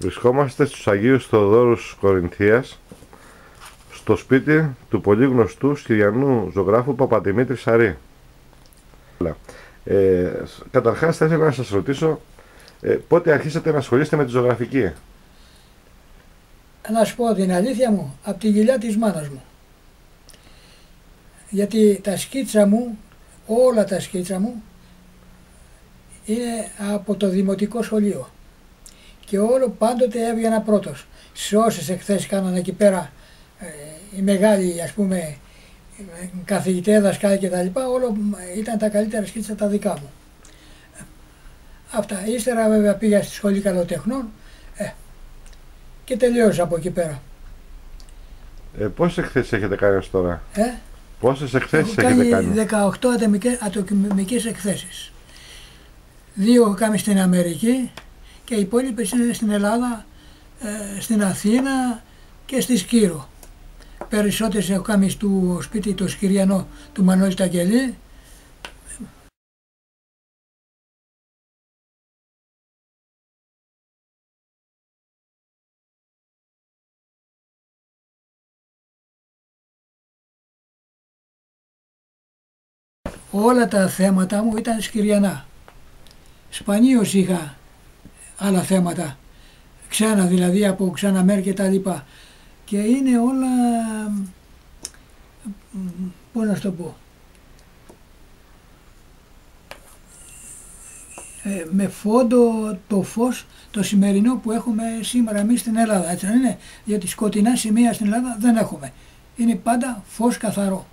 Βρισκόμαστε στους Αγίους Θεοδόρους Κορινθίας, στο σπίτι του πολύ γνωστού Συριανού ζωγράφου Παπαδημήτρη Σαρή. Καταρχάς θα ήθελα να σας ρωτήσω πότε αρχίσατε να ασχολείστε με τη ζωγραφική? Να σου πω την αλήθεια μου, από τη γυλιά της μάνας μου. Γιατί τα σκίτσα μου, όλα τα σκίτσα μου, είναι από το δημοτικό σχολείο. Και όλο πάντοτε έβγαινα πρώτος. Σε όσες εκθέσεις κάνανε εκεί πέρα οι μεγάλοι, ας πούμε, καθηγητές, δασκάλοι κτλ. Όλο ήταν τα καλύτερα σκίτσα τα δικά μου. Αυτά. Ύστερα βέβαια πήγα στη σχολή καλλιτεχνών και τελείωσα από εκεί πέρα. Πόσες εκθέσεις έχετε κάνει ως τώρα? Πόσες εκθέσεις έχετε κάνει? 18 ατομικές εκθέσεις. 2 έχω κάνει στην Αμερική και οι υπόλοιπες είναι στην Ελλάδα, στην Αθήνα και στη Σκύρο. Περισσότερες έχω κάνει στο σπίτι το Σκυριανό του Μανώλη Ταγγελή. Όλα τα θέματα μου ήταν σκυριανά. Σπανίως είχα άλλα θέματα, ξένα δηλαδή, από ξένα μέρη και τα λοιπά. Και είναι όλα, πώς να σου το πω, με φόντο το φως το σημερινό που έχουμε σήμερα εμείς στην Ελλάδα, έτσι δεν είναι? Γιατί σκοτεινά σημεία στην Ελλάδα δεν έχουμε. Είναι πάντα φως καθαρό.